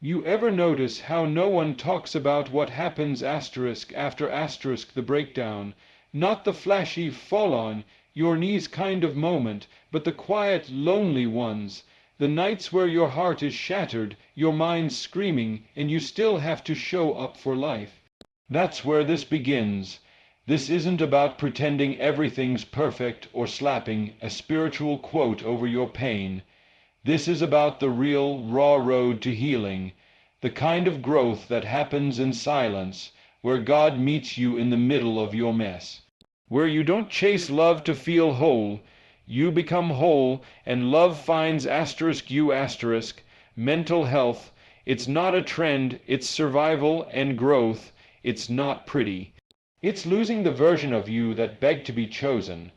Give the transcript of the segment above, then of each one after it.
You ever notice how no one talks about what happens asterisk after asterisk the breakdown? Not the flashy, fall-on, your-knees kind of moment, but the quiet, lonely ones. The nights where your heart is shattered, your mind screaming, and you still have to show up for life. That's where this begins. This isn't about pretending everything's perfect or slapping a spiritual quote over your pain. This is about the real, raw road to healing, the kind of growth that happens in silence, where God meets you in the middle of your mess. Where you don't chase love to feel whole, you become whole, and love finds you mental health. It's not a trend, it's survival and growth. It's not pretty. It's losing the version of you that begged to be chosen.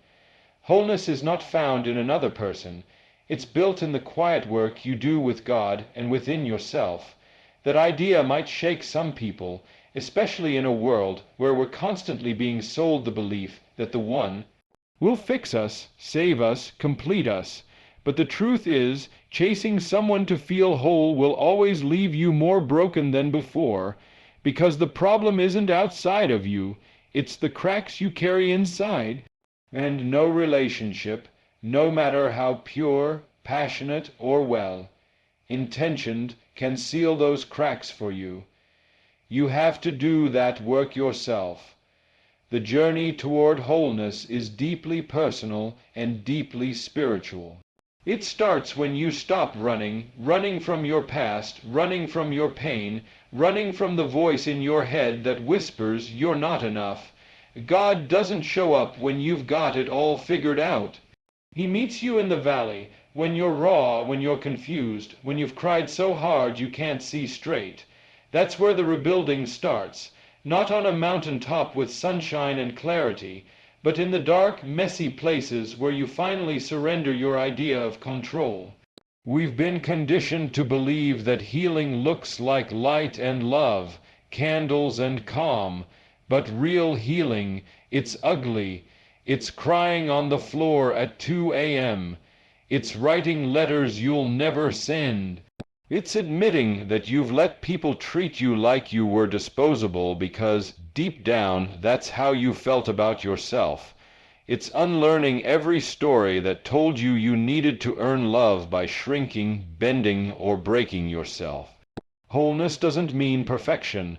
Wholeness is not found in another person. It's built in the quiet work you do with God and within yourself. That idea might shake some people, especially in a world where we're constantly being sold the belief that the One will fix us, save us, complete us. But the truth is, chasing someone to feel whole will always leave you more broken than before, because the problem isn't outside of you, it's the cracks you carry inside. And no relationship, no matter how pure, passionate, or well-intentioned, can seal those cracks for you. You have to do that work yourself. The journey toward wholeness is deeply personal and deeply spiritual. It starts when you stop running from your past, running from your pain, running from the voice in your head that whispers you're not enough. God doesn't show up when you've got it all figured out. He meets you in the valley, when you're raw, when you're confused, when you've cried so hard you can't see straight. That's where the rebuilding starts, not on a mountaintop with sunshine and clarity, but in the dark, messy places where you finally surrender your idea of control. We've been conditioned to believe that healing looks like light and love, candles and calm, but real healing, it's ugly. It's crying on the floor at 2 a.m. It's writing letters you'll never send. It's admitting that you've let people treat you like you were disposable because, deep down, that's how you felt about yourself. It's unlearning every story that told you you needed to earn love by shrinking, bending, or breaking yourself. Wholeness doesn't mean perfection.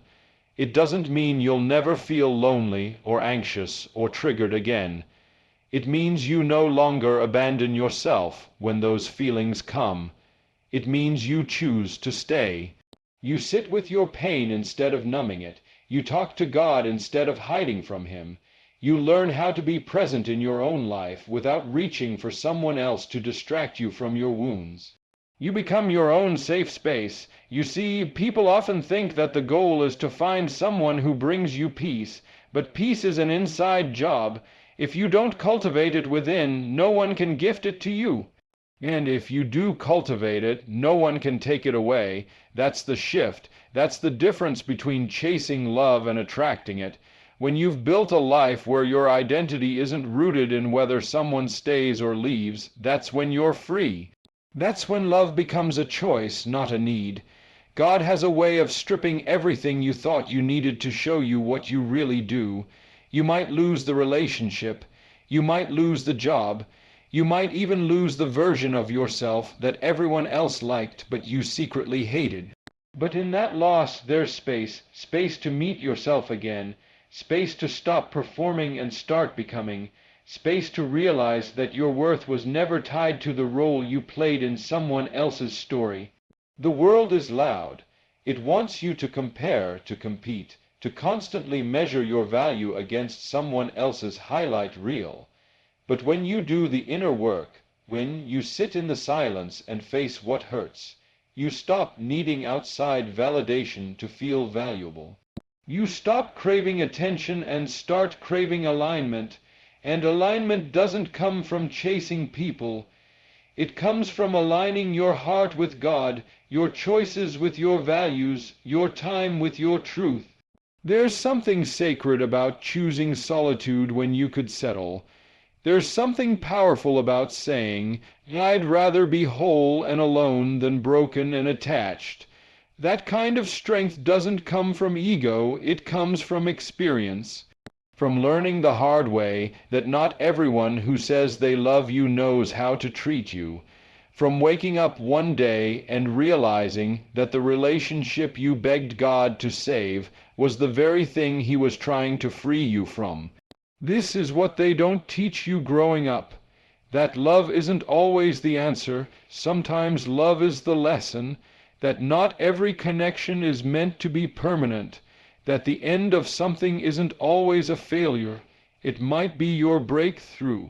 It doesn't mean you'll never feel lonely or anxious or triggered again. It means you no longer abandon yourself when those feelings come. It means you choose to stay. You sit with your pain instead of numbing it. You talk to God instead of hiding from Him. You learn how to be present in your own life without reaching for someone else to distract you from your wounds. You become your own safe space. You see, people often think that the goal is to find someone who brings you peace, but peace is an inside job. If you don't cultivate it within, no one can gift it to you. And if you do cultivate it, no one can take it away. That's the shift. That's the difference between chasing love and attracting it. When you've built a life where your identity isn't rooted in whether someone stays or leaves, that's when you're free. That's when love becomes a choice, not a need. God has a way of stripping everything you thought you needed to show you what you really do. You might lose the relationship. You might lose the job. You might even lose the version of yourself that everyone else liked but you secretly hated. But in that loss there's space to meet yourself again, space to stop performing and start becoming, space to realize that your worth was never tied to the role you played in someone else's story. The world is loud. It wants you to compare, to compete, to constantly measure your value against someone else's highlight reel. But when you do the inner work, when you sit in the silence and face what hurts, you stop needing outside validation to feel valuable. You stop craving attention and start craving alignment, and alignment doesn't come from chasing people. It comes from aligning your heart with God, your choices with your values, your time with your truth. There's something sacred about choosing solitude when you could settle. There's something powerful about saying, I'd rather be whole and alone than broken and attached. That kind of strength doesn't come from ego, it comes from experience. From learning the hard way that not everyone who says they love you knows how to treat you. From waking up one day and realizing that the relationship you begged God to save was the very thing He was trying to free you from. This is what they don't teach you growing up. That love isn't always the answer, sometimes love is the lesson, that not every connection is meant to be permanent, that the end of something isn't always a failure, it might be your breakthrough.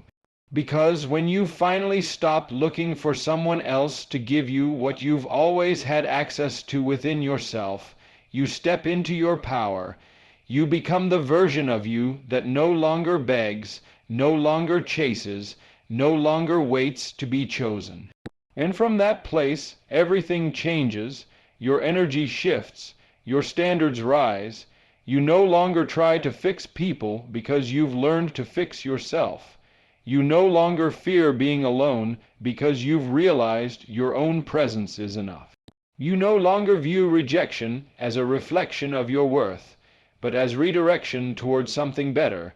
Because when you finally stop looking for someone else to give you what you've always had access to within yourself, you step into your power. You become the version of you that no longer begs, no longer chases, no longer waits to be chosen. And from that place, everything changes, your energy shifts, your standards rise. You no longer try to fix people because you've learned to fix yourself. You no longer fear being alone because you've realized your own presence is enough. You no longer view rejection as a reflection of your worth, but as redirection towards something better.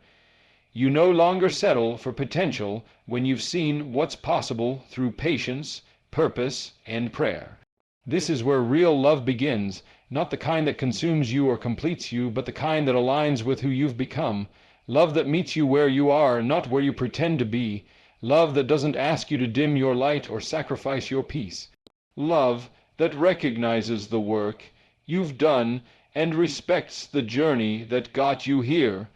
You no longer settle for potential when you've seen what's possible through patience, purpose, and prayer. This is where real love begins, not the kind that consumes you or completes you, but the kind that aligns with who you've become. Love that meets you where you are, not where you pretend to be. Love that doesn't ask you to dim your light or sacrifice your peace. Love that recognizes the work you've done and respects the journey that got you here.